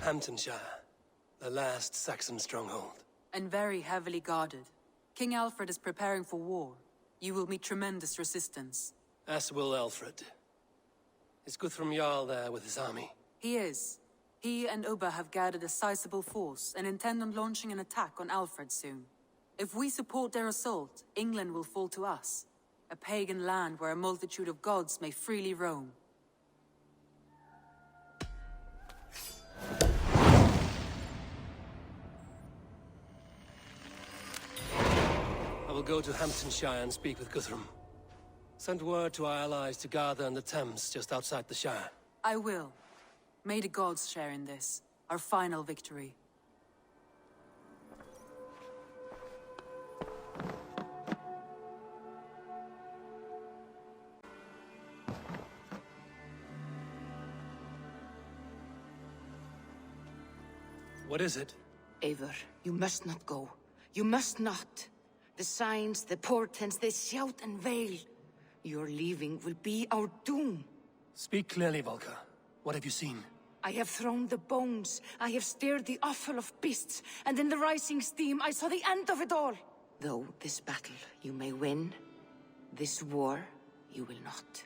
Hamptonshire, the last Saxon stronghold. And very heavily guarded. King Alfred is preparing for war. You will meet tremendous resistance. As will Alfred. Is Guthrum Jarl there with his army? He is. He and Ubba have gathered a sizable force and intend on launching an attack on Alfred soon. If we support their assault, England will fall to us. A pagan land where a multitude of gods may freely roam. I will go to Hamptonshire and speak with Guthrum. Send word to our allies to gather on the Thames just outside the Shire. I will. May the gods share in this, our final victory. What is it? Eivor, you must not go. You must not. The signs, the portents, they shout and wail. Your leaving will be our doom. Speak clearly, Volker. What have you seen? I have thrown the bones. I have stirred the offal of beasts. And in the rising steam, I saw the end of it all. Though this battle you may win, this war you will not.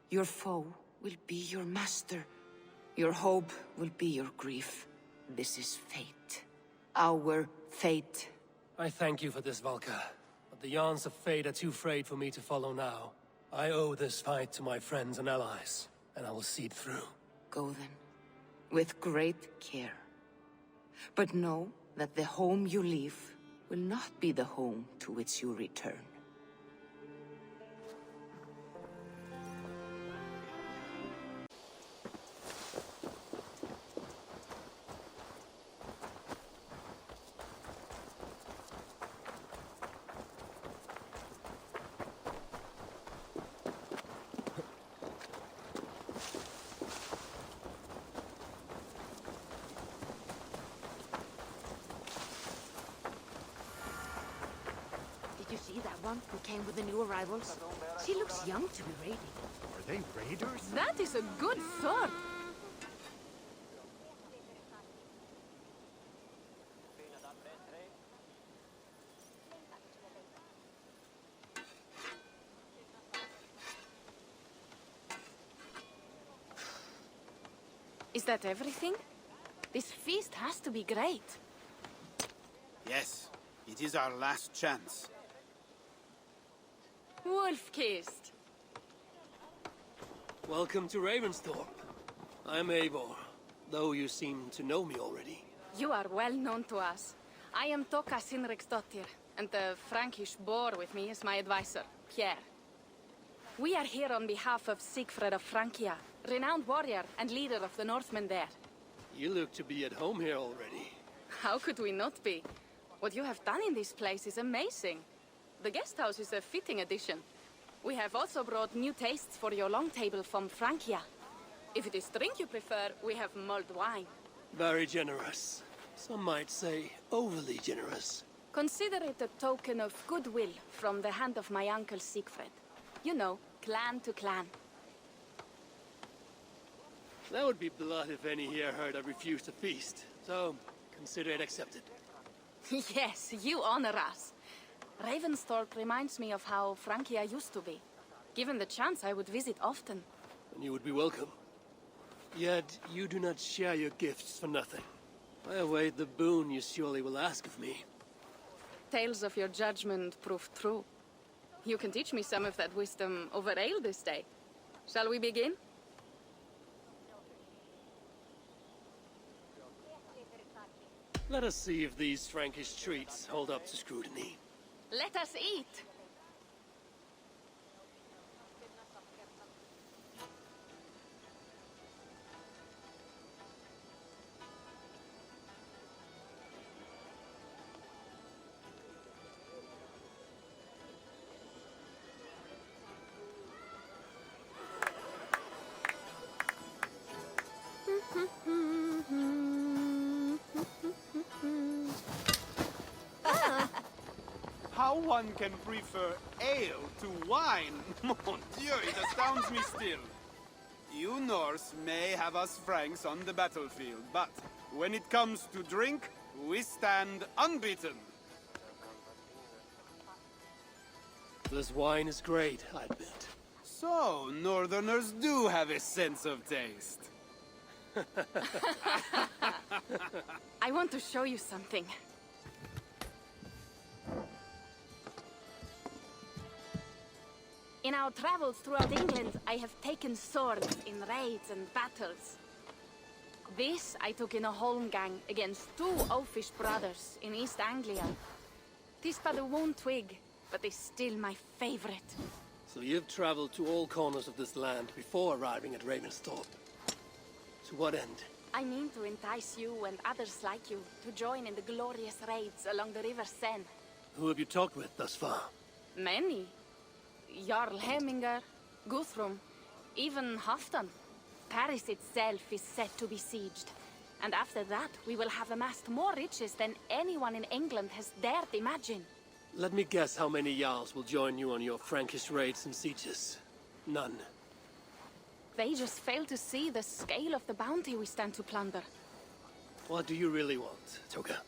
Your foe will be your master. Your hope will be your grief. This is fate. Our fate. I thank you for this, Volker. But the yarns of fate are too frayed for me to follow now. I owe this fight to my friends and allies, and I will see it through. Go then, with great care. But know that the home you leave will not be the home to which you return. Did you see that one who came with the new arrivals? She looks young to be raiding. Are they raiders? That is a good sword! Is that everything? This feast has to be great. Yes, it is our last chance. Wolf-kissed. Welcome to Ravensthorpe. I'm Eivor, though you seem to know me already. You are well known to us. I am Toka Sinriksdottir, and the Frankish boar with me is my advisor, Pierre. We are here on behalf of Sigfred of Francia, renowned warrior and leader of the Northmen there. You look to be at home here already. How could we not be? What you have done in this place is amazing. The guest house is a fitting addition. We have also brought new tastes for your long table from Francia. If it is drink you prefer, we have mulled wine. Very generous. Some might say overly generous. Consider it a token of goodwill from the hand of my uncle Sigfred. You know, clan to clan. That would be blood if any here heard I refused to feast. So, consider it accepted. Yes, you honor us. Ravensthorpe reminds me of how Francia used to be. Given the chance, I would visit often. And you would be welcome. Yet, you do not share your gifts for nothing. I await the boon you surely will ask of me. Tales of your judgment prove true. You can teach me some of that wisdom over ale this day. Shall we begin? Let us see if these Frankish treats hold up to scrutiny. Let us eat! How one can prefer ale to wine? Mon Dieu, it astounds me still. You Norse may have us Franks on the battlefield, but when it comes to drink, we stand unbeaten. This wine is great, I admit. So, Northerners do have a sense of taste. I want to show you something. In our travels throughout England, I have taken swords in raids and battles. This I took in a holmgang against 2 oafish brothers in East Anglia. 'Tis but a worn twig, but is still my favorite. So you've traveled to all corners of this land before arriving at Ravensthorpe. To what end? I mean to entice you and others like you to join in the glorious raids along the River Seine. Who have you talked with thus far? Many. Jarl Hemminger, Guthrum, even Halfdan. Paris itself is set to be sieged. And after that, we will have amassed more riches than anyone in England has dared imagine. Let me guess how many Jarls will join you on your Frankish raids and sieges. None. They just fail to see the scale of the bounty we stand to plunder. What do you really want, Toka?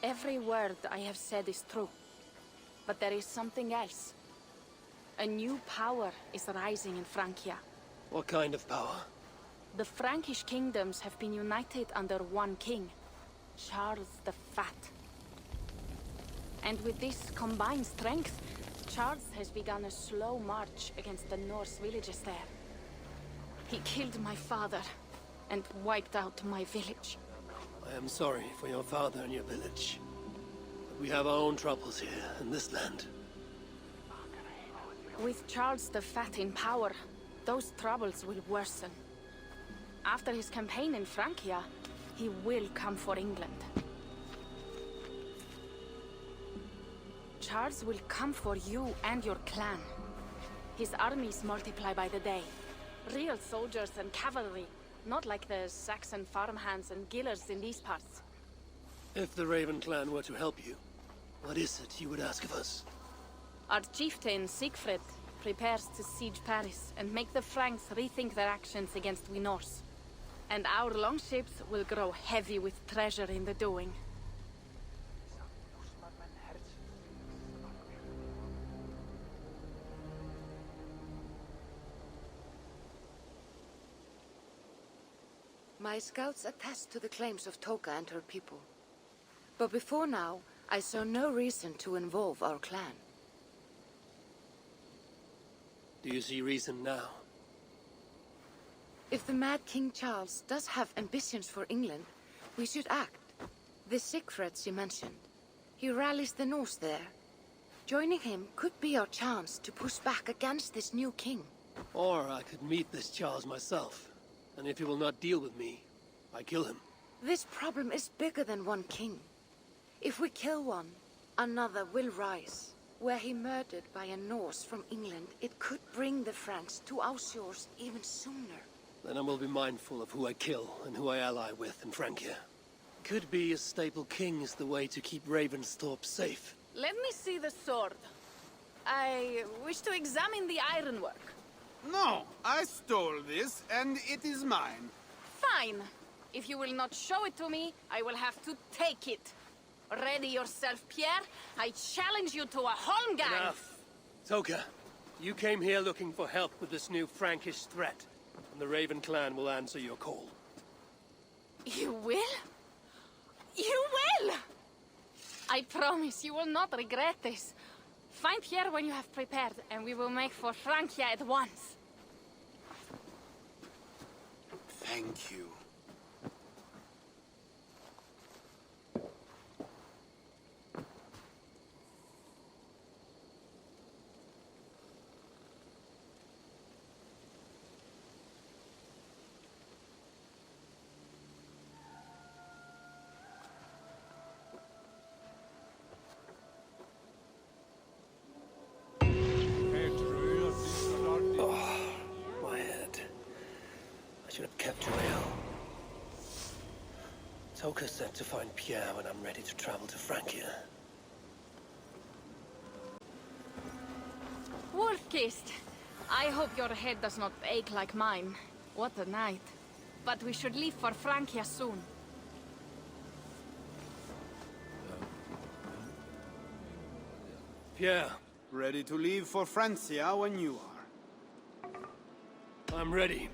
Every word I have said is true. But there is something else. A new power is rising in Francia. What kind of power? The Frankish kingdoms have been united under one king, Charles the Fat. And with this combined strength, Charles has begun a slow march against the Norse villages there. He killed my father and wiped out my village. I am sorry for your father and your village. But we have our own troubles here, in this land. With Charles the Fat in power, those troubles will worsen. After his campaign in Francia, he will come for England. Charles will come for you and your clan. His armies multiply by the day. Real soldiers and cavalry, not like the Saxon farmhands and gillers in these parts. If the Raven clan were to help you, what is it you would ask of us? Our chieftain, Siegfried, prepares to siege Paris and make the Franks rethink their actions against we Norse. And our longships will grow heavy with treasure in the doing. My scouts attest to the claims of Toka and her people. But before now, I saw no reason to involve our clan. Do you see reason now? If the Mad King Charles does have ambitions for England, we should act. The Siegfried you mentioned, he rallies the Norse there. Joining him could be our chance to push back against this new king. Or I could meet this Charles myself. And if he will not deal with me, I kill him. This problem is bigger than one king. If we kill one, another will rise. Were he murdered by a Norse from England, it could bring the Franks to our shores even sooner. Then I will be mindful of who I kill and who I ally with in Francia. Could be a stable king is the way to keep Ravensthorpe safe. Let me see the sword. I wish to examine the ironwork. No, I stole this, and it is mine. Fine. If you will not show it to me, I will have to take it. Ready yourself, Pierre. I challenge you to a holmgang. Enough. Toka, you came here looking for help with this new Frankish threat, and the Raven clan will answer your call. You will? You will! I promise you will not regret this. Find Pierre when you have prepared, and we will make for Francia at once. Thank you. My head. I should have kept well. Toka said to find Pierre when I'm ready to travel to Francia. Wolf-kissed. I hope your head does not ache like mine. What a night. But we should leave for Francia soon. Pierre, Ready to leave for Francia when you are. I'm ready.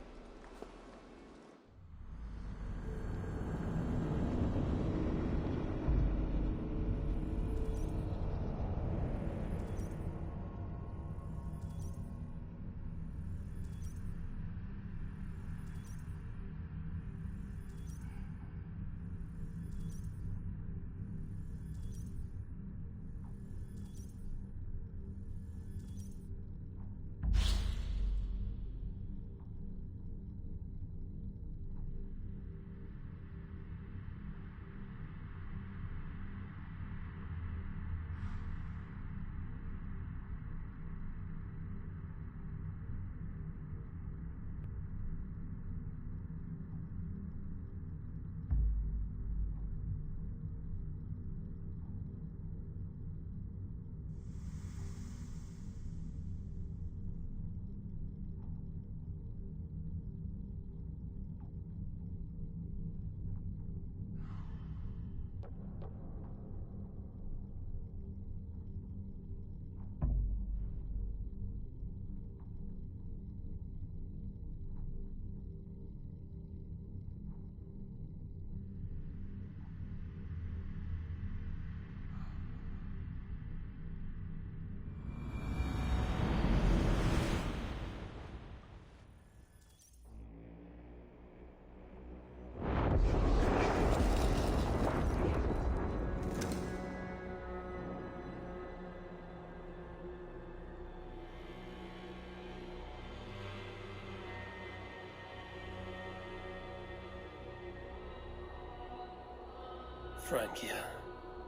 Francia,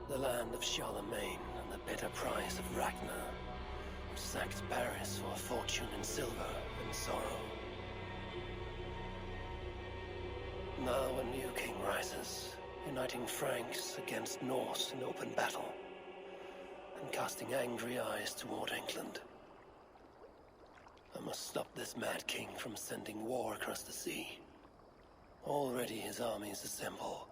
the land of Charlemagne and the bitter price of Ragnar, which sacked Paris for a fortune in silver and sorrow. Now a new king rises, uniting Franks against Norse in open battle, and casting angry eyes toward England. I must stop this mad king from sending war across the sea. Already his armies assemble,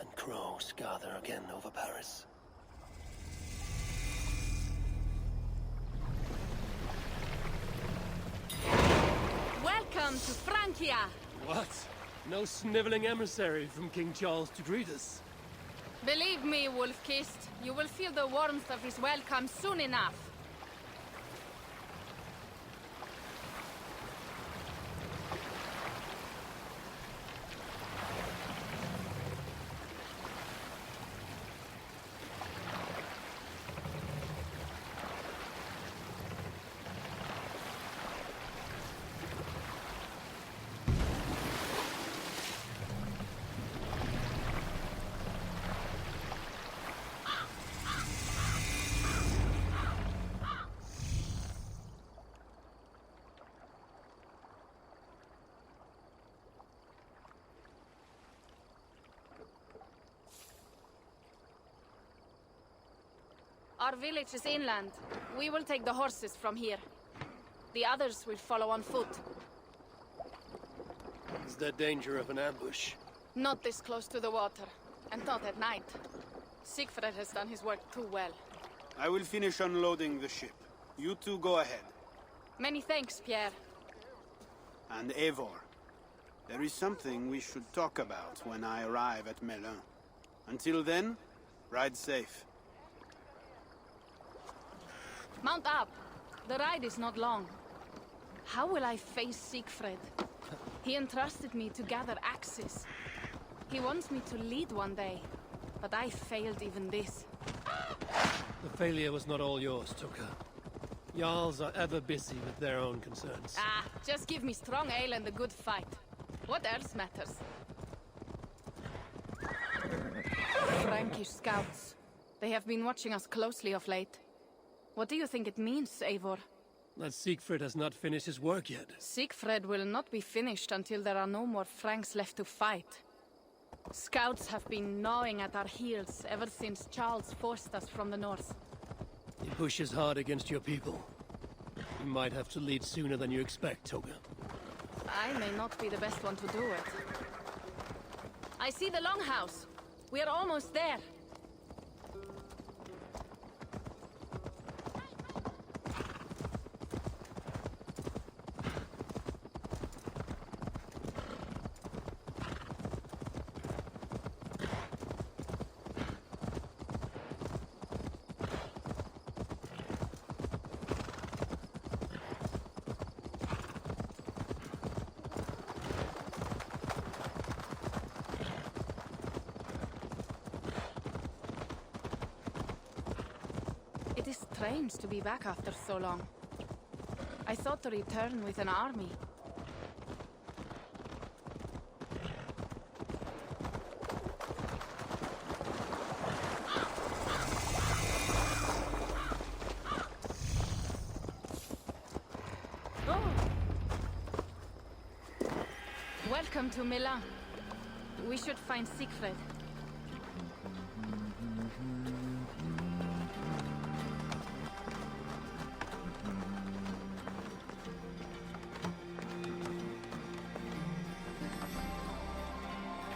and crows gather again over Paris. Welcome to Francia! What? No sniveling emissary from King Charles to greet us? Believe me, Wolf-kissed, you will feel the warmth of his welcome soon enough. Our village is inland. We will take the horses from here. The others will follow on foot. Is there danger of an ambush? Not this close to the water, and not at night. Siegfried has done his work too well. I will finish unloading the ship. You two go ahead. Many thanks, Pierre. And Eivor, there is something we should talk about when I arrive at Melun. Until then, ride safe. Mount up. The ride is not long. How will I face Siegfried? He entrusted me to gather axes. He wants me to lead one day, but I failed even this. The failure was not all yours, Tucker. Jarls are ever busy with their own concerns. Ah, just give me strong ale and a good fight. What else matters? Frankish scouts. They have been watching us closely of late. What do you think it means, Eivor? That Siegfried has not finished his work yet. Siegfried will not be finished until there are no more Franks left to fight. Scouts have been gnawing at our heels ever since Charles forced us from the north. He pushes hard against your people. You might have to lead sooner than you expect, Toga. I may not be the best one to do it. I see the longhouse. We are almost there. It is strange to be back after so long. I thought to return with an army. Oh! Welcome to Milan. We should find Siegfried.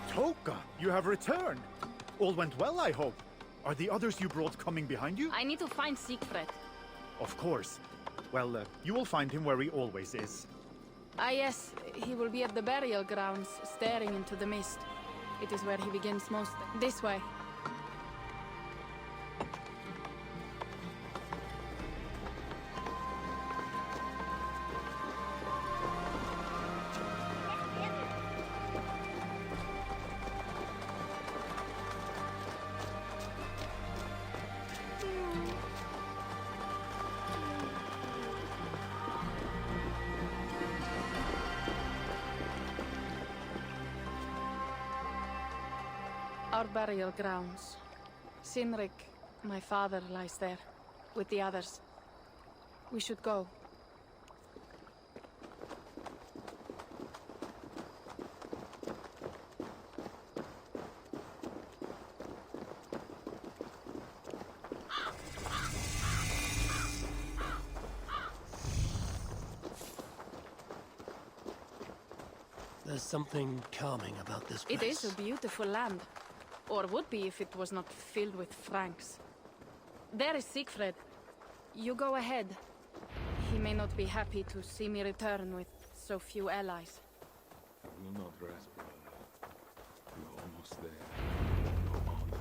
Toka, you have returned. All went well, I hope. Are the others you brought coming behind you? I need to find Siegfried. Of course. Well, you will find him where he always is. Ah yes, he will be at the burial grounds, staring into the mist. It is where he begins most. This way. Our burial grounds. Sinrik, my father, lies there, with the others. We should go. There's something calming about this place. It is a beautiful land. Or would be if it was not filled with Franks. There is Siegfried. You go ahead. He may not be happy to see me return with so few allies. Will not rest, brother. You're almost there. Go on.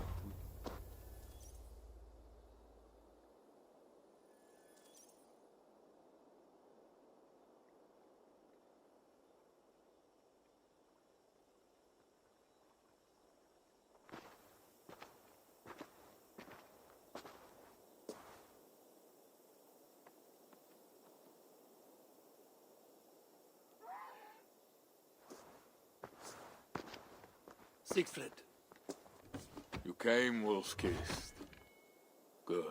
Siegfried. You came, wolf-kissed. Good.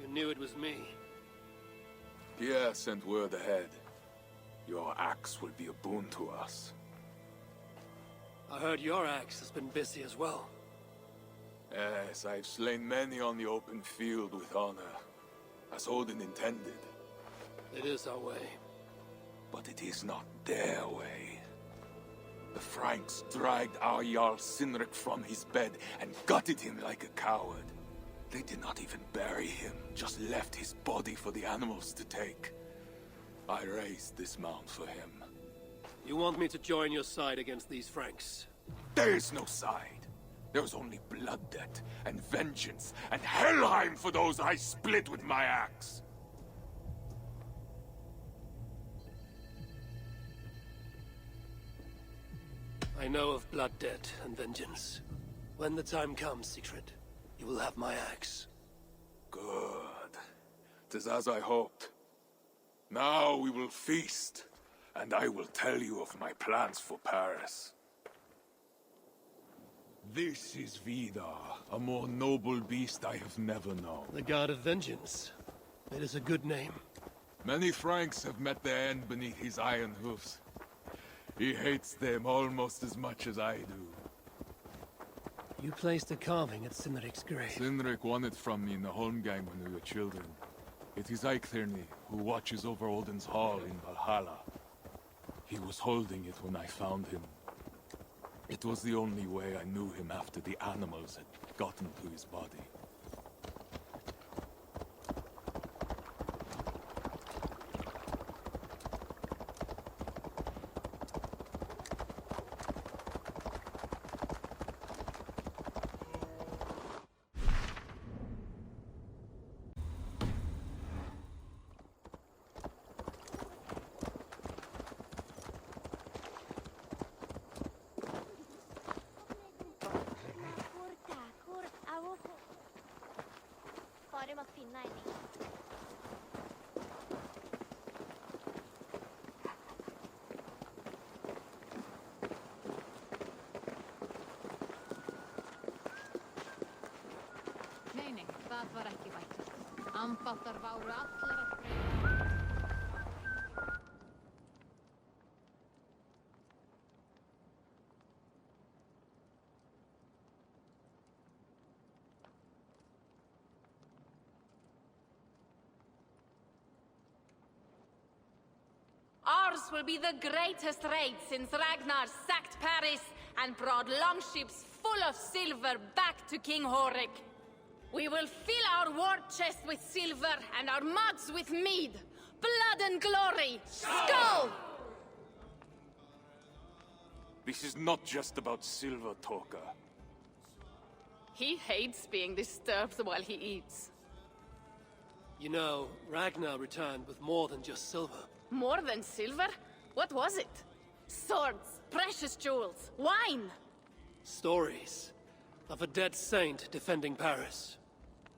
You knew it was me. Pierre sent word ahead. Your axe will be a boon to us. I heard your axe has been busy as well. Yes, I've slain many on the open field with honor, as Odin intended. It is our way. But it is not their way. The Franks dragged our Jarl Sinrik from his bed and gutted him like a coward. They did not even bury him, just left his body for the animals to take. I raised this mound for him. You want me to join your side against these Franks? There is no side. There is only blood debt, and vengeance, and Helheim for those I split with my axe. I know of blood debt and vengeance. When the time comes, Siegfried, you will have my axe. Good. 'Tis as I hoped. Now we will feast, and I will tell you of my plans for Paris. This is Vidar, a more noble beast I have never known. The God of Vengeance. It is a good name. Many Franks have met their end beneath his iron hoofs. He hates them almost as much as I do. You placed a carving at Cynric's grave. Cynric won it from me in the Holmgang when we were children. It is Eicthirni, who watches over Odin's Hall in Valhalla. He was holding it when I found him. It was the only way I knew him after the animals had gotten to his body. Nei, það var ekki vænt. Ambáttar váru allar að breyta. Ours will be the greatest raid since Ragnar sacked Paris and brought longships full of silver back to King Horik. We will fill our war chest with silver and our mugs with mead. Blood and glory! Skull! This is not just about silver, Torka. He hates being disturbed while he eats. You know, Ragnar returned with more than just silver. More than silver? What was it? Swords, precious jewels, wine! Stories of a dead saint defending Paris.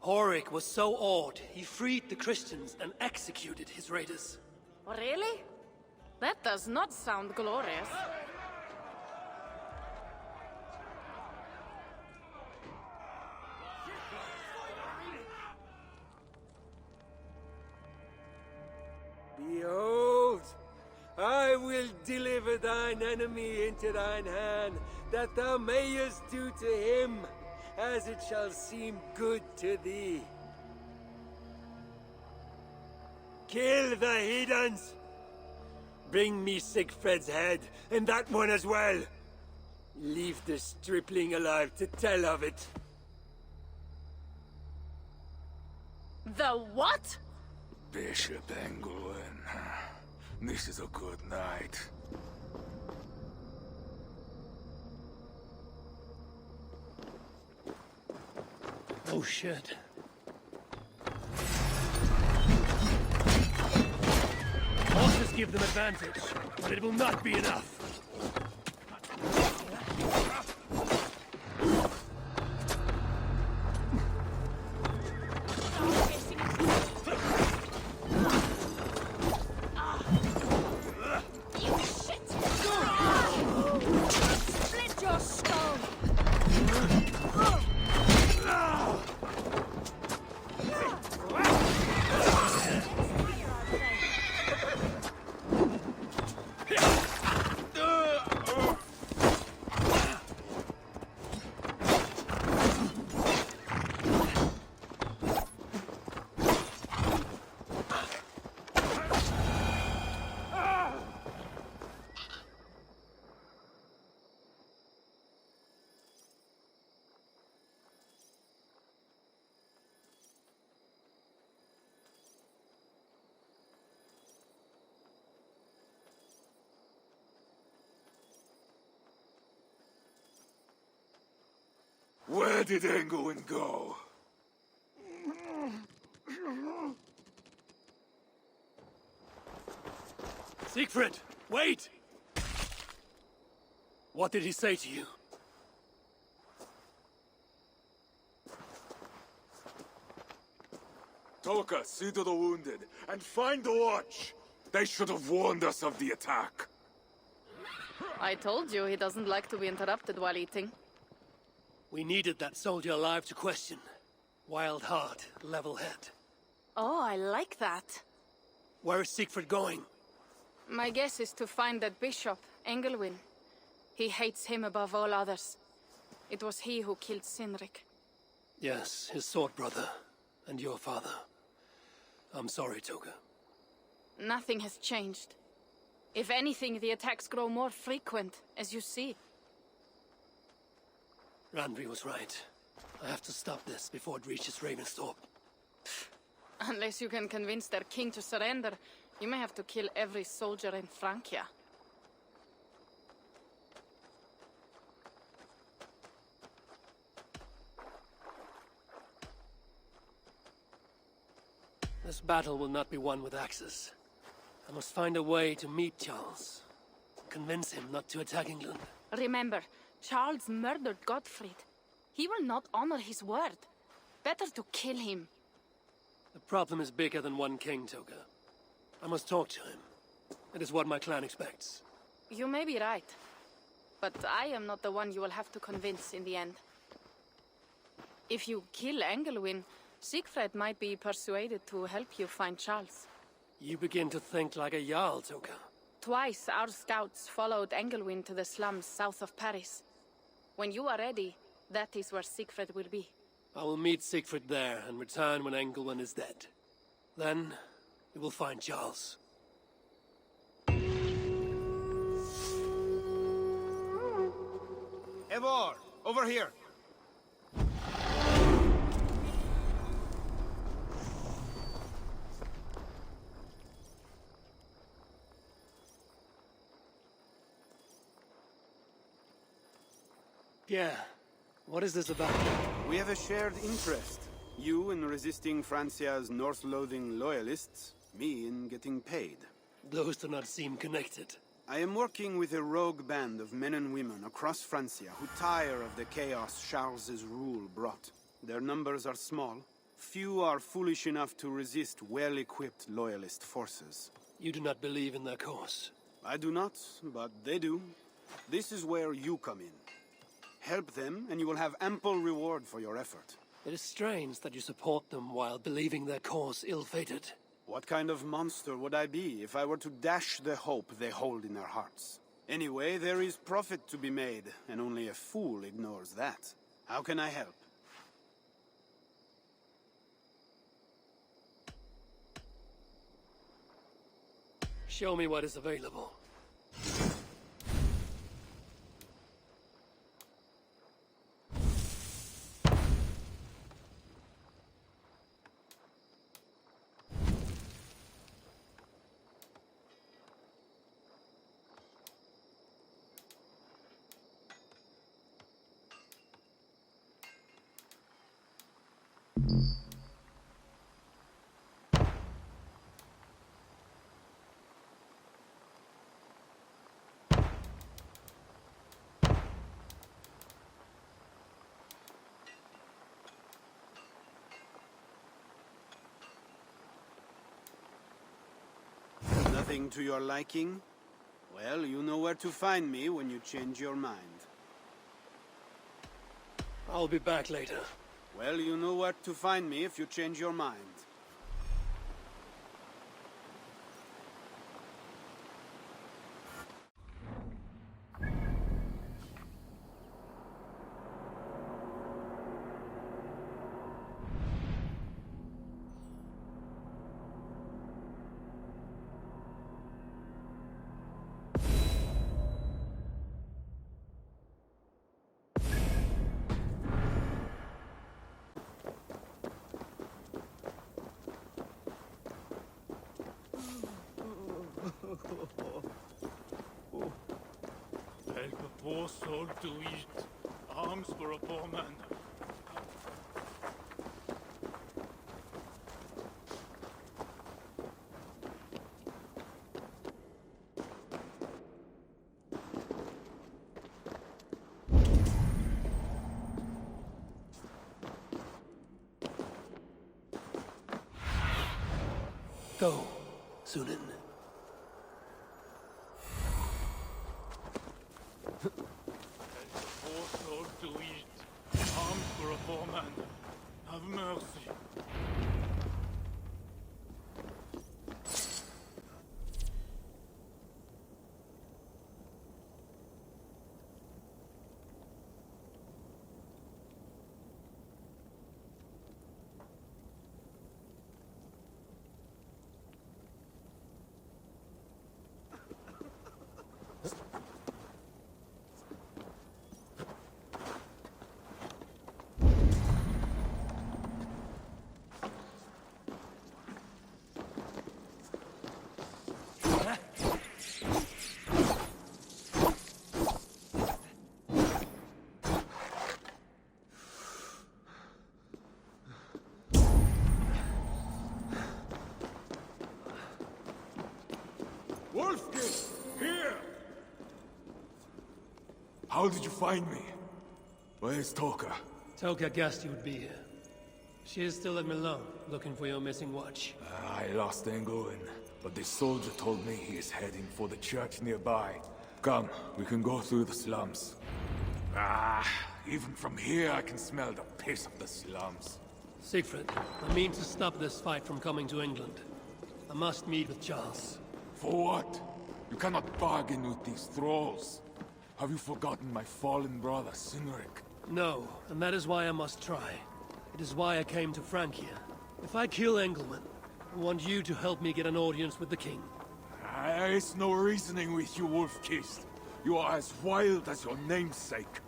Horik was so awed, he freed the Christians and executed his raiders. Really? That does not sound glorious. Behold, I will deliver thine enemy into thine hand, that thou mayest do to him as it shall seem good to thee. Kill the heathens! Bring me Sigfred's head, and that one as well. Leave the stripling alive to tell of it. The what? Bishop Englewen. This is a good night. Oh shit. Horses give them advantage, but it will not be enough. Where did Englewen go? Siegfried, wait! What did he say to you? Toka, see to the wounded, and find the watch! They should have warned us of the attack. I told you he doesn't like to be interrupted while eating. We needed that soldier alive to question. Wild heart, level head. Oh, I like that. Where is Siegfried going? My guess is to find that bishop, Engelwin. He hates him above all others. It was he who killed Cynric. Yes, his sword brother. And your father. I'm sorry, Toga. Nothing has changed. If anything, the attacks grow more frequent, as you see. Randvi was right. I have to stop this before it reaches Ravensthorpe. Unless you can convince their king to surrender, you may have to kill every soldier in Francia. This battle will not be won with axes. I must find a way to meet Charles. Convince him not to attack England. Remember, Charles murdered Gottfried. He will not honor his word. Better to kill him. The problem is bigger than one king, Toga. I must talk to him. It is what my clan expects. You may be right. But I am not the one you will have to convince in the end. If you kill Engelwin, Siegfried might be persuaded to help you find Charles. You begin to think like a Jarl, Toga. Twice our scouts followed Engelwin to the slums south of Paris. When you are ready, that is where Siegfried will be. I will meet Siegfried there and return when Engelwin is dead. Then, we will find Charles. Eivor, over here! Yeah. What is this about? We have a shared interest. You in resisting Francia's North-loathing loyalists, me in getting paid. Those do not seem connected. I am working with a rogue band of men and women across Francia who tire of the chaos Charles's rule brought. Their numbers are small. Few are foolish enough to resist well-equipped loyalist forces. You do not believe in their cause. I do not, but they do. This is where you come in. Help them, and you will have ample reward for your effort. It is strange that you support them while believing their cause ill-fated. What kind of monster would I be if I were to dash the hope they hold in their hearts? Anyway, there is profit to be made, and only a fool ignores that. How can I help? Show me what is available. Nothing to your liking? Well, you know where to find me when you change your mind. I'll be back later. Well, you know where to find me if you change your mind. Help a poor soul to eat. Alms for a poor man. Go, Sunan. Help a poor soul to eat. poor man. Have mercy. Wolfkin! Here! How did you find me? Where's Toka? Toka guessed you would be here. She is still at Milan, looking for your missing watch. I lost Engolin, but the soldier told me he is heading for the church nearby. Come, we can go through the slums. Even from here I can smell the piss of the slums. Siegfried, I mean to stop this fight from coming to England. I must meet with Charles. For what? You cannot bargain with these thralls. Have you forgotten my fallen brother, Cynric? No, and that is why I must try. It is why I came to Francia. If I kill Engelman, I want you to help me get an audience with the king. There is no reasoning with you, Wolf-Kissed. You are as wild as your namesake.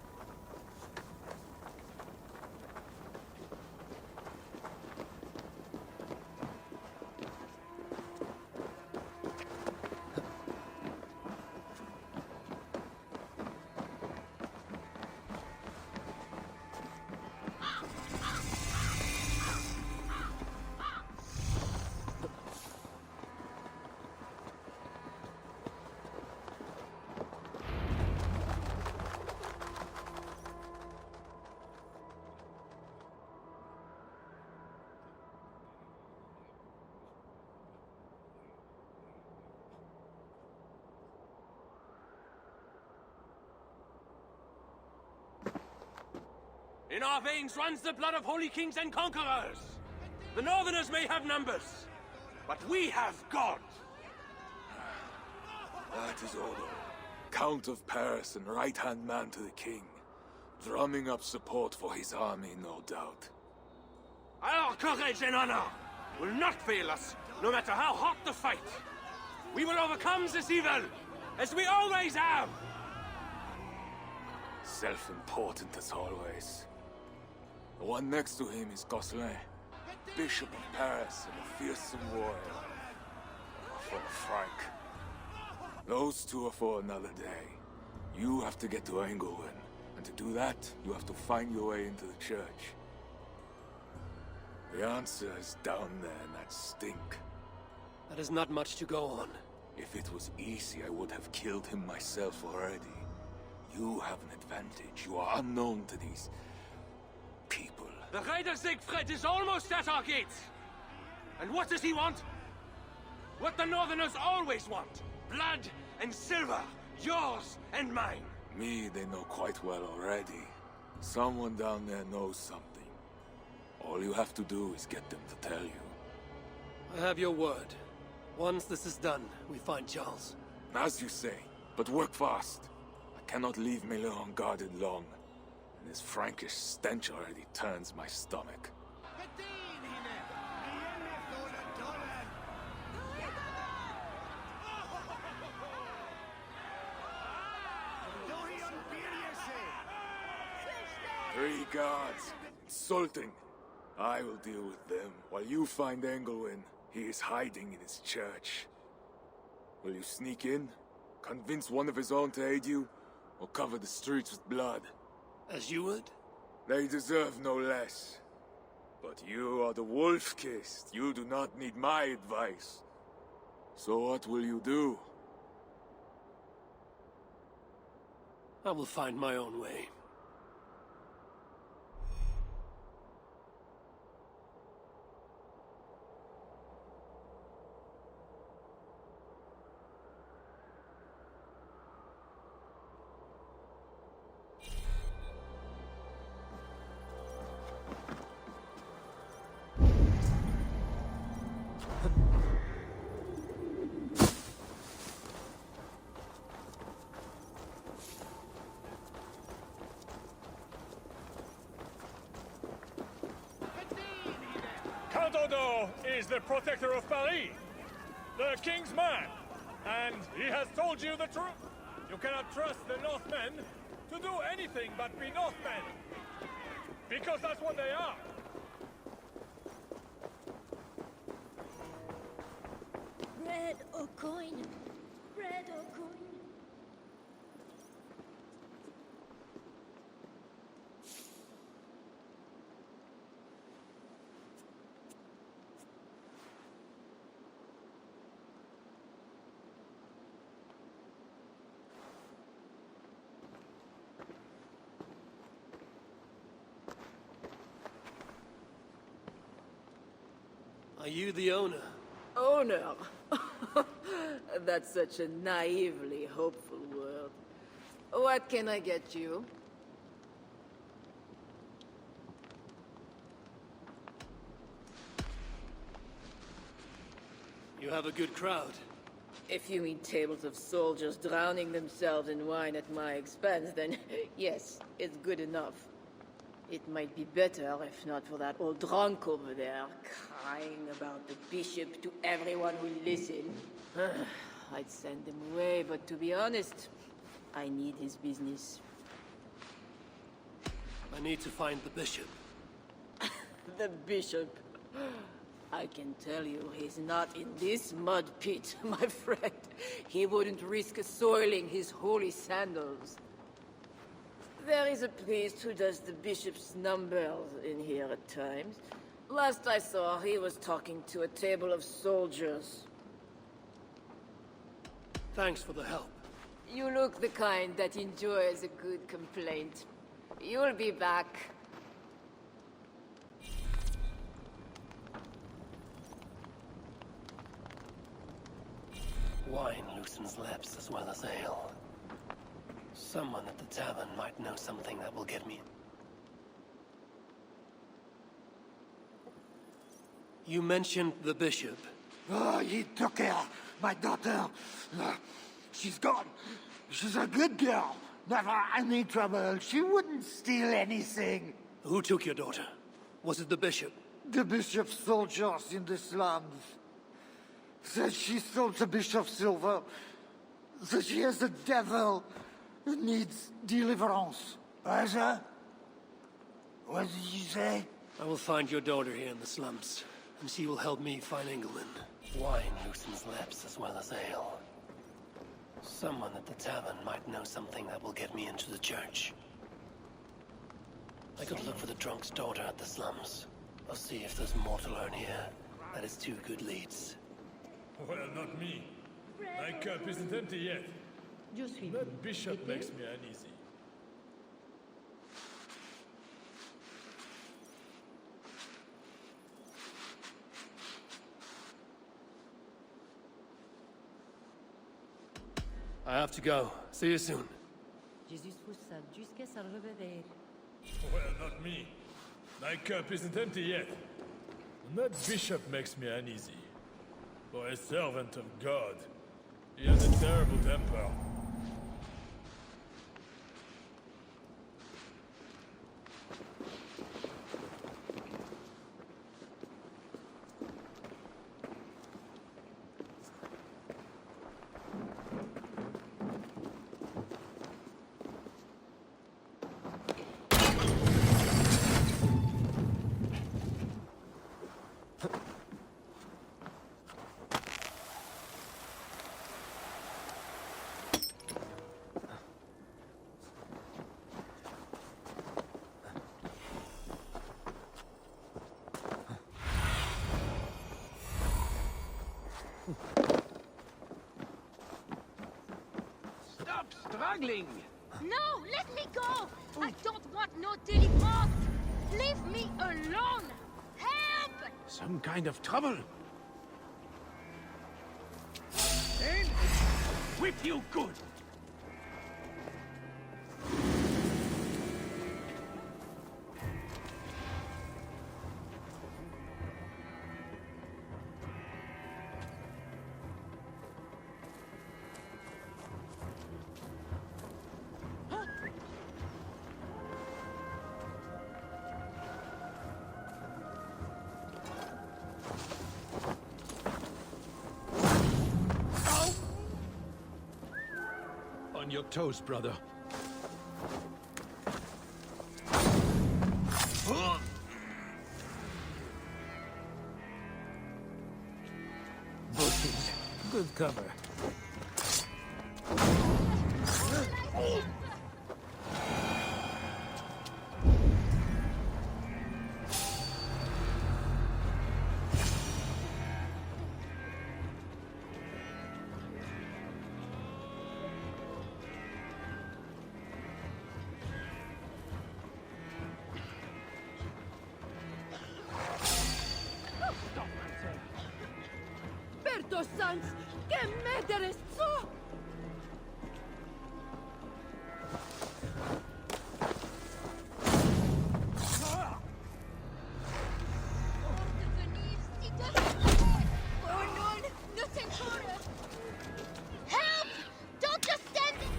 In our veins runs the blood of holy kings and conquerors. The Northerners may have numbers, but we have God. That is Odo, Count of Paris and right-hand man to the king. Drumming up support for his army, no doubt. Our courage and honor will not fail us, no matter how hot the fight. We will overcome this evil, as we always have. Self-important as always. The one next to him is Gosselin, Bishop of Paris and a fearsome warrior. For Frank. Those two are for another day. You have to get to Engelwin, and to do that, you have to find your way into the church. The answer is down there in that stink. That is not much to go on. If it was easy, I would have killed him myself already. You have an advantage. You are unknown to these people. The Raider Siegfried is almost at our gates. And what does he want? What the Northerners always want. Blood and silver. Yours and mine. Me, they know quite well already. Someone down there knows something. All you have to do is get them to tell you. I have your word. Once this is done, we find Charles. As you say, but work fast. I cannot leave Milan unguarded long. And this Frankish stench already turns my stomach. Three guards. Insulting. I will deal with them, while you find Engelwin. He is hiding in his church. Will you sneak in? Convince one of his own to aid you? Or cover the streets with blood? As you would? They deserve no less. But you are the Wolf-Kissed. You do not need my advice. So what will you do? I will find my own way. Eivor is the protector of Paris, the king's man, and he has told you the truth. You cannot trust the Northmen to do anything but be Northmen, because that's what they are. Bread or coin? Bread or coin? Are you the owner? Owner? That's such a naively hopeful word. What can I get you? You have a good crowd. If you mean tables of soldiers drowning themselves in wine at my expense, then yes, it's good enough. It might be better if not for that old drunk over there, crying about the bishop to everyone who listen. I'd send him away, but to be honest, I need his business. I need to find the bishop. The bishop? I can tell you he's not in this mud pit, my friend. He wouldn't risk soiling his holy sandals. There is a priest who does the bishop's numbers in here at times. Last I saw, he was talking to a table of soldiers. Thanks for the help. You look the kind that enjoys a good complaint. You'll be back. Wine loosens lips as well as ale. Someone at the tavern might know something that will get me. You mentioned the bishop. Oh, he took her, my daughter. She's gone. She's a good girl. Never any trouble. She wouldn't steal anything. Who took your daughter? Was it the bishop? The bishop's soldiers in the slums. Said she stole the bishop's silver. Said she has the devil who needs deliverance. Either? What did you say? I will find your daughter here in the slums, and she will help me find England. Wine loosens lips as well as ale. Someone at the tavern might know something that will get me into the church. I could look for the drunk's daughter at the slums. I'll see if there's more to learn here. That is 2 good leads. Well, not me. My cup isn't empty yet. That bishop makes me uneasy. I have to go. See you soon. Well, not me. My cup isn't empty yet. And that bishop makes me uneasy. For a servant of God, he has a terrible temper. Stop struggling! No, let me go! I don't want no deliverance! Leave me alone! Help! Some kind of trouble? Then, whip you good! on your toes, brother. Bushes. Good cover. Berto Sans, che medere so! Oh no, not ancora! Help! Don't just stand there!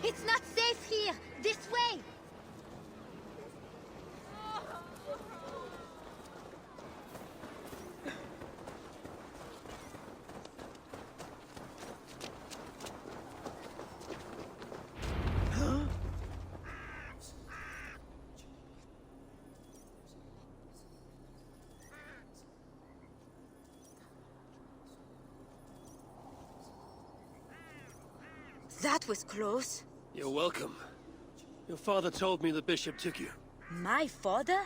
It's not safe here! This way! That was close. You're welcome. Your father told me the bishop took you. My father?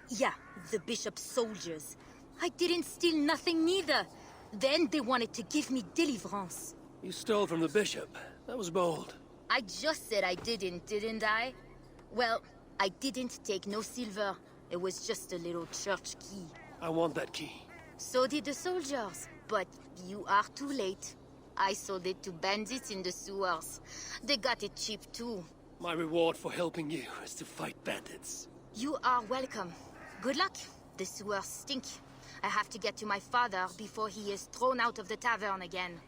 Yeah, the bishop's soldiers. I didn't steal nothing neither. Then they wanted to give me deliverance. You stole from the bishop. That was bold. I just said I didn't I? Well, I didn't take no silver. It was just a little church key. I want that key. So did the soldiers. But you are too late. I sold it to bandits in the sewers. They got it cheap too. My reward for helping you is to fight bandits. You are welcome. Good luck. The sewers stink. I have to get to my father before he is thrown out of the tavern again.